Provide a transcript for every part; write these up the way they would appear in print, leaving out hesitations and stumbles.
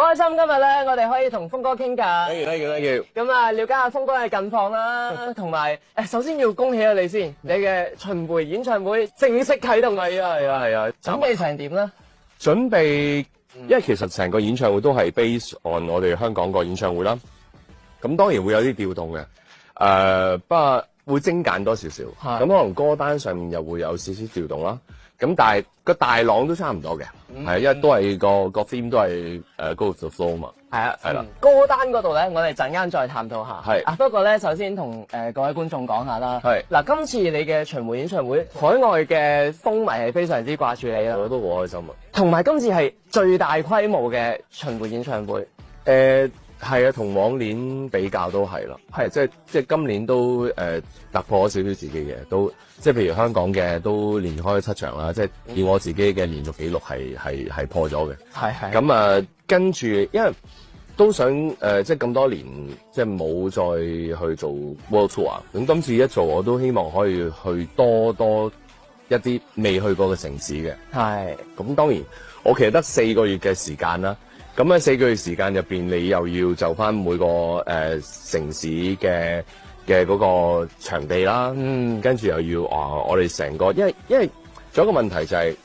開心今日咧，我哋可以同峰哥傾偈。 Thank you。咁啊，了解下峰哥嘅近況啦，同埋首先要恭喜下你先，你嘅巡迴演唱會正式啟動啦。係啊。準備成點咧？準備，因為其實成個演唱會都係 base on 我哋香港個演唱會啦。咁當然會有啲調動嘅，不過會精簡多少少。咁可能歌單上面又會有少少調動啦。咁但係個大朗都差唔多嘅，係因為都係個 theme 都係Go with the flow 嘛。係啦。歌單嗰度咧，我哋陣間再探討下。係。不過咧，首先同各位觀眾講下啦。係。嗱，今次你嘅巡迴演唱會，海外嘅風迷係非常之掛住你啦。我都好開心啊。同埋今次係最大規模嘅巡迴演唱會。係啊，同往年比較都係啦，係即係今年都突破咗少少自己嘅，都即係譬如香港嘅都連開7場啦，即係以我自己嘅連續紀錄係破咗嘅。係。咁啊，跟住因為都想即係咁多年即係冇再去做 World Tour，咁今次一做我都希望可以去多一啲未去過嘅城市嘅。係。咁當然我其實得4個月嘅時間啦。咁喺4個月時間入邊，你又要就翻每個城市嘅嗰個場地啦，跟住又要我哋成個，因為仲有一個問題就係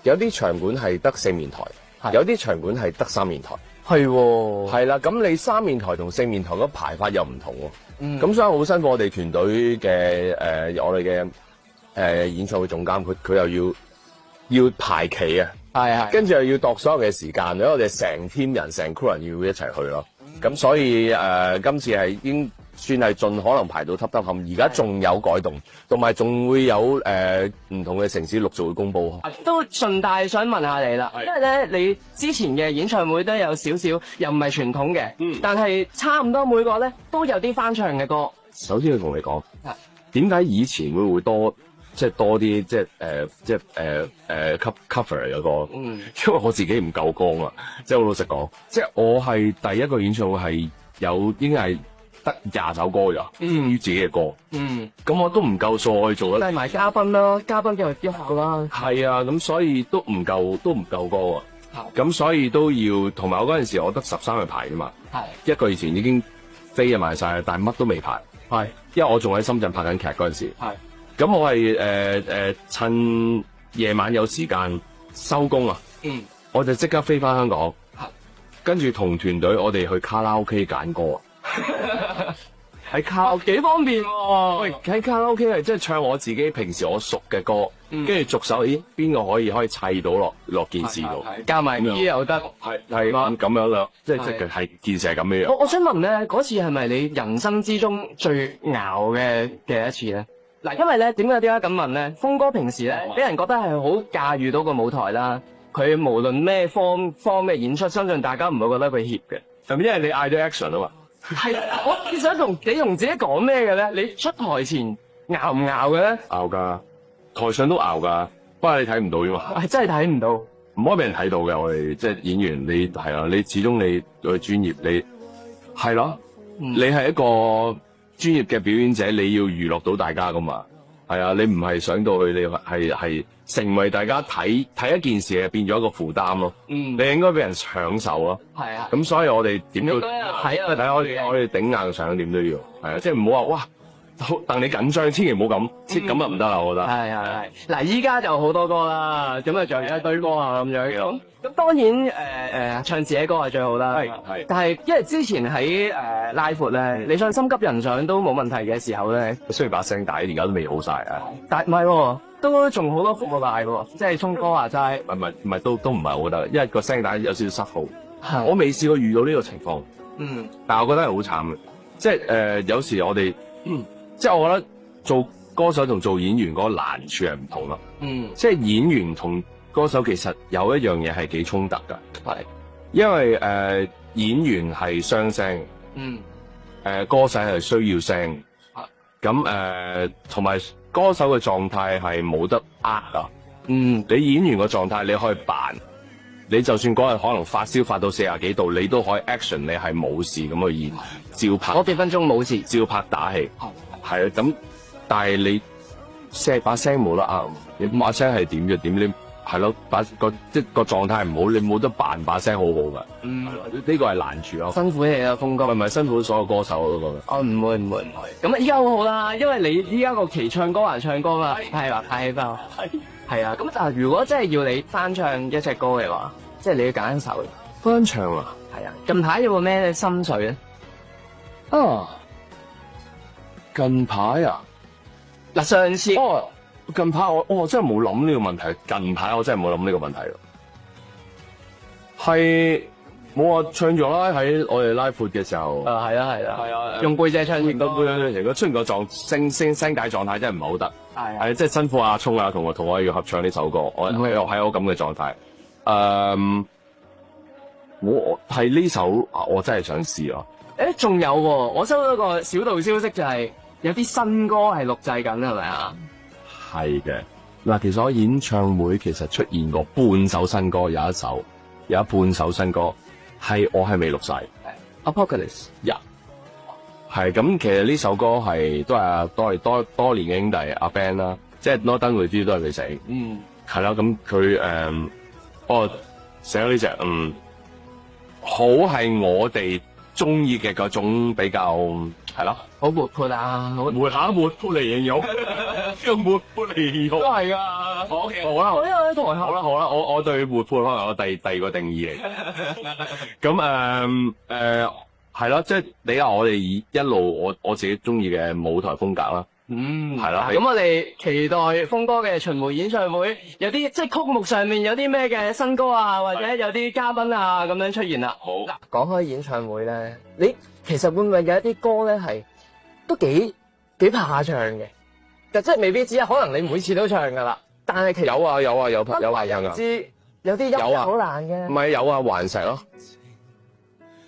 有啲場館係得4面台，有啲場館係得3面台，係啦，咁你3面台同4面台嗰排法又唔同喎，咁所以好辛苦我哋團隊嘅我哋嘅演唱會總監，佢又要排期啊。係，跟住又要度所有嘅時間，因為我哋成 team 人、成 crew 人要一齊去咯。咁所以今次係已經算係盡可能排到揼揼冚，而家仲有改動，同埋仲會有唔同嘅城市陸續會公佈。都順帶想問下你啦，因為咧你之前嘅演唱會都有少少，又唔係傳統嘅，但係差唔多每個咧都有啲翻唱嘅歌。首先要同你講，點解以前會多？即係多啲，即係cover 嗰個，因為我自己唔夠歌啊！即係好老實講，即係我係第一個演唱會係有應該係得20首歌咋，屬於自己嘅歌。咁我都唔夠數去做啦。帶埋嘉賓啦，嘉賓嘅一號啦。係啊，咁所以都唔夠歌啊。咁所以都要，同埋我嗰陣時我得13日排㗎嘛。係。1個月前已經飛就賣晒，但係乜都未排。係。因為我仲喺深圳拍緊劇嗰陣時。係。咁我係趁夜晚有時間收工啊，我就即刻飛翻香港，跟住同團隊我哋去卡拉 OK 揀歌啊，喺卡拉 OK 幾方便喎。喂，喺卡拉 OK 係即係唱我自己平時我熟嘅歌，跟住逐首，咦邊個可以砌到落件事度，加埋啲又得，係咁樣啦，即係件事係咁樣。我想問咧，嗰次係咪你人生之中最熬嘅一次咧？嗱，因為咧點解咁問咧？峰哥平時咧俾人覺得係好駕馭到個舞台啦，佢無論咩方咩演出，相信大家唔會覺得佢怯嘅。係咪因為你嗌咗 action 啊嘛？係，我想同自己講咩嘅咧？你出台前熬唔熬嘅咧？熬㗎，台上都熬㗎，不過你睇唔到啫嘛。係真係睇唔到，唔可以俾人睇到嘅。我哋即係演員，你係啦，你始終你專業，你係咯，你係一個專業嘅表演者，你要娛樂到大家噶嘛？係啊，你唔係上到去，你係成為大家睇一件事，變咗一個負擔咯。你應該俾人享受咯。係啊。咁所以我哋點都睇我哋頂硬上點都要。係啊，即係唔好話哇，戥你緊張，千祈唔好咁，咁就唔得啦，我覺得。係。嗱，依家就好多歌啦，咁啊仲有一堆歌啊咁樣。咁當然唱自己歌係最好啦。係。但係因為之前喺拉闊咧，你唱心急人上都冇問題嘅時候咧，雖然把聲大，而家都未好晒啊。但唔係喎，都仲好多幅大喎，即係聰哥話齋。唔係都唔係我覺得，因為個聲帶有少少失控。我未試過遇到呢個情況。但係我覺得係好慘嘅，即係有時我哋即係我覺得做歌手同做演員嗰個難處係唔同咯。即係演員同歌手其實有一樣嘢係幾衝突噶，係，因為演員係雙聲，歌手係需要聲，咁同埋歌手嘅狀態係冇得啊，你演員嘅狀態你可以扮，你就算嗰日可能發燒發到40幾度，你都可以 action， 你係冇事咁去演，照拍，嗰幾分鐘冇事，照拍打戲，係啊，咁但係你把聲冇得啱，你把聲係點就點，你係咯，即係個狀態唔好，你冇得扮把聲好好噶。嗯，呢個係難處咯。辛苦你啊，峰哥。唔係辛苦所有歌手我都覺得。哦，唔會。咁依家好好啦，因為你依家個期唱歌還唱歌嘛，係話太氣爆。係啊，咁但係如果真係要你翻唱一隻歌嘅話，即係你要揀一首。翻唱啊？係啊，近排有冇咩心水咧？啊，近排啊？嗱，上次近排我真係冇諗呢個問題。近排我真係冇諗呢個問題咯。係冇話唱咗啦，喺我哋拉闊嘅時候。係啊，用背脊唱完歌。如果出現個聲帶狀態真係唔係好得。係即係辛苦阿聰啊，同我要合唱呢首歌。我又喺我咁嘅狀態。我係呢首我真係想試啊。仲有喎，我收到個小道消息就係有啲新歌係錄製緊，係咪啊？係嘅。嗱，其實我演唱會其實出現過半首新歌，有一半首新歌我係未錄晒。Apocalypse 係咁，其實呢首歌都係多年嘅兄弟阿 Ben 啦，即係 Northern Review 都係佢寫。係啦，咁佢寫咗呢隻好係我哋中意嘅嗰種比較係咯，好活潑啊，活潑嚟形容，用活潑嚟形容都係噶。OK，好啦，我因為喺台下好啦，我對活潑可能有第二個定義嚟。咁係咯，即係你話我哋一路我自己中意嘅舞台風格啦。係啦。咁我哋期待峰哥嘅巡迴演唱會，有啲即係曲目上面有啲咩嘅新歌啊，或者有啲嘉賓啊咁樣出現啦。好。嗱，講開演唱會咧，你其實會唔會有一啲歌咧係都幾怕唱嘅？但即係未必知啊，可能你每次都唱噶啦，但係其實有啊，不為人知，有啲音好難嘅。唔係有啊，頑石咯。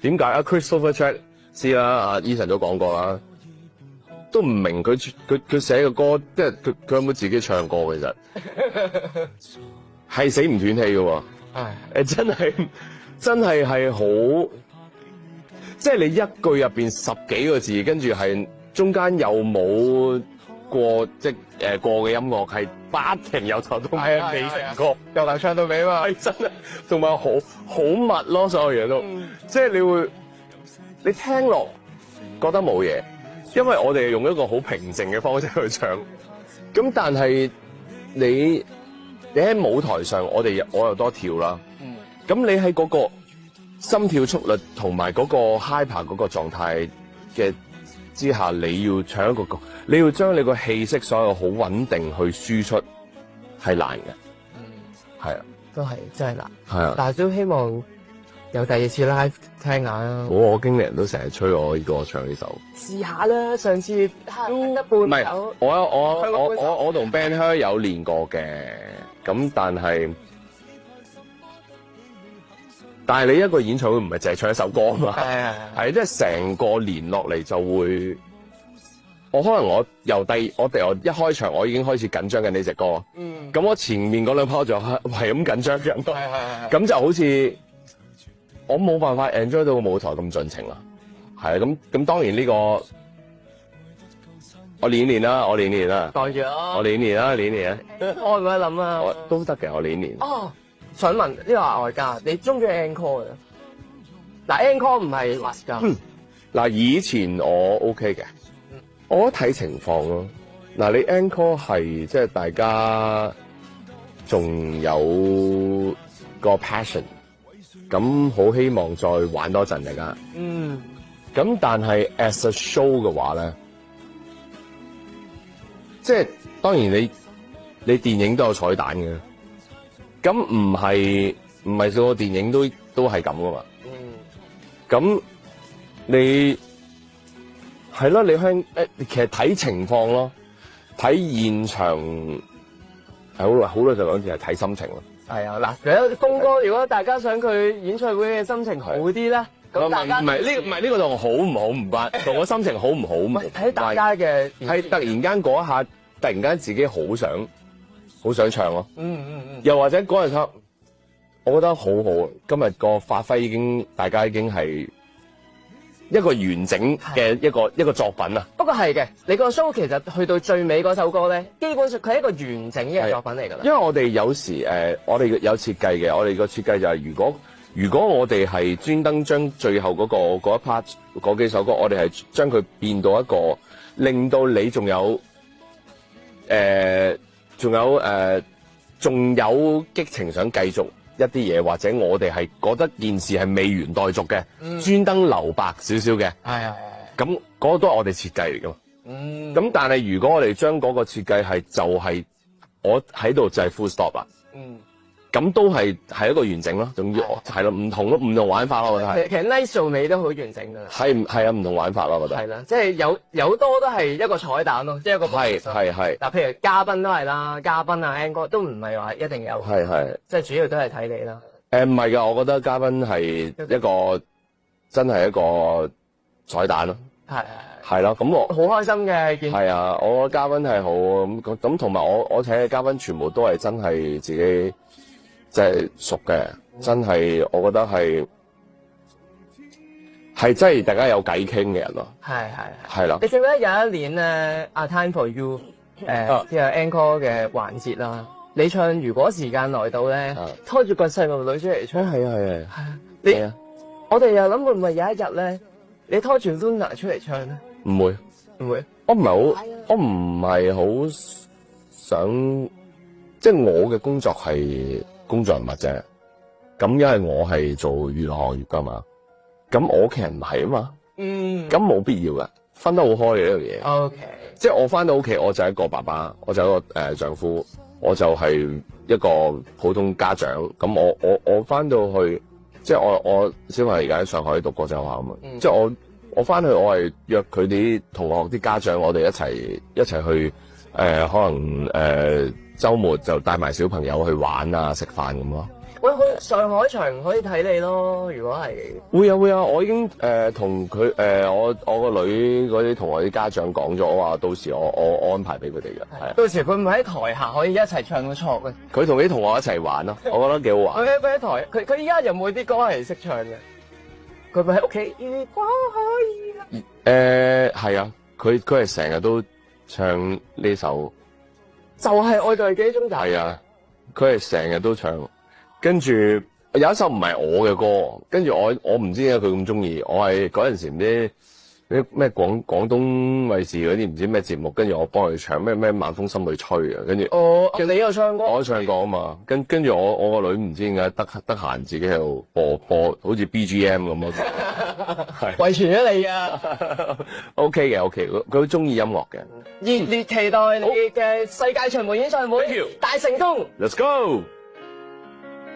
點解啊 ？Christopher Chat 知啦，阿 Eason 都講過啦。都唔明佢寫嘅歌，即係佢有冇自己唱過？其實係死唔斷氣嘅喎。真係好，即係你一句入邊10幾個字，跟住係中間又冇過過嘅音樂，係不停有頭都未成歌，由頭唱到尾嘛。係真係，同埋好密咯，所有嘢都，即係你聽落覺得冇嘢。因為我哋用一個好平靜嘅方式去唱，咁但係你喺舞台上，我又多跳啦，咁你喺嗰個心跳速率同埋嗰個 hyper 嗰個狀態嘅之下，你要唱一個歌，你要將你個氣息所有好穩定去輸出，係難嘅，係啊，都係真係難，係啊，但係都希望有第二次 live 聽下啦。我經理人都成日催我唱呢首，試下啦。上次都一半唔係，我同 Ben Hur 有練過嘅，咁但係你一個演唱會唔係淨係唱一首歌啊嘛，係即係成個連落嚟就會，我由一開場我已經開始緊張緊呢隻歌，咁我前面嗰兩 part 就係咁緊張緊，咁就好似我冇辦法 enjoy 到個舞台咁盡情啦，係啊，咁當然呢個我練啦，袋住咯，我練啦，我唔使諗啊，都得嘅，我練。想問呢個外家，你中唔中意 encore 嘅？嗱 encore 唔係 last 㗎。嗱以前我 OK 嘅，我睇情況咯。嗱你 encore 係即係大家仲有個 passion， 咁好希望再玩多陣嚟㗎。咁但係 as a show 嘅話咧，即係當然你電影都有彩蛋嘅。咁唔係個電影都係咁噶嘛？咁你係咯，其實睇情況咯，睇現場係好多就講，其實睇心情咯。係啊，嗱，其實峰哥，如果大家想佢演唱會嘅心情好啲咧，咁大家唔係呢個同好唔好唔關，同我心情好唔好唔睇大家嘅係突然間嗰一下，突然間自己好想唱咯。又或者嗰陣我覺得好好，今日個發揮大家已經係，因一個完整嘅一個作品啊。不過係嘅，你個 show 其實去到最尾嗰首歌咧，基本上佢係一個完整嘅作品嚟㗎啦。因為我哋有時我哋有設計嘅，我哋個設計就係如果我哋係專登將最後嗰一 part 嗰幾首歌，我哋係將佢變到一個令到你仲有激情想繼續一啲嘢，或者我哋係覺得件事係未完待續嘅，專登留白少少嘅。係。咁嗰個都係我哋設計嚟㗎嘛。咁但係如果我哋將嗰個設計係就係我喺度就係 full stop 啦。咁都係一個完整咯，仲要係咯，唔同玩法咯，我覺得係。其實 Nice 做尾都好完整㗎啦。係啊，唔同玩法咯，我覺得。係啦，即係有多都係一個彩蛋咯，即係一個。係。嗱，譬如嘉賓都係啦，嘉賓啊 Angus 都唔係話一定有。係。即係主要都係睇你啦。唔係㗎，我覺得嘉賓係一個真係一個彩蛋咯。係咯，咁我好開心嘅見。係啊，我嘉賓係好咁同埋我請嘅嘉賓全部都係真係自己。即係熟嘅，真係我覺得係真係大家有偈傾嘅人咯。係啦。你記唔記得有一年咧，A Time For You 即係 Encore 嘅環節啦，你唱如果時間來到咧，拖住個細路女出嚟唱。係啊。我哋又諗會唔會有一日咧，你拖住 Luna 出嚟唱咧？唔會。我唔係好想，即係我嘅工作係工作人物啫，咁因為我係做娛樂行業噶嘛，咁我屋企人唔係啊嘛，咁冇必要噶，分得好開嘅呢樣嘢。OK， 即係我翻到屋企，我就係一個爸爸，我就係一個丈夫，我就係一個普通家長。咁我翻到去，即係我小朋友而家喺上海讀國際學校啊嘛，即係我翻去我係約佢啲同學啲家長，我哋一齊去可能週末就帶埋小朋友去玩啊、食飯咁咯。喂，去上海場可以睇你咯，如果係。會啊，我已經同佢我個女嗰啲同學啲家長講咗，我話到時我安排俾佢哋嘅。係。到時佢唔係喺台下可以一齊唱個錯嘅。佢同啲同學一齊玩咯，我覺得幾好玩。佢喺台，佢依家有冇啲歌係識唱嘅？佢咪喺屋企？如果可以。係啊，佢係成日都唱呢首。就係愛在記憶中。係啊，佢係成日都唱，跟住有一首唔係我嘅歌，跟住我唔知點解佢咁中意，我係嗰陣時唔知咩廣東衛視嗰啲唔知咩節目，跟住我幫佢唱咩晚風心裏吹啊，跟住你有唱歌，我唱過啊嘛，跟住我個女唔知點解得閒自己喺度播好似 BGM 咁咯，係遺傳咗你啊，OK 嘅 OK，佢好中意音樂嘅，熱烈期待你嘅世界巡迴演唱會大成功 ，Let's go。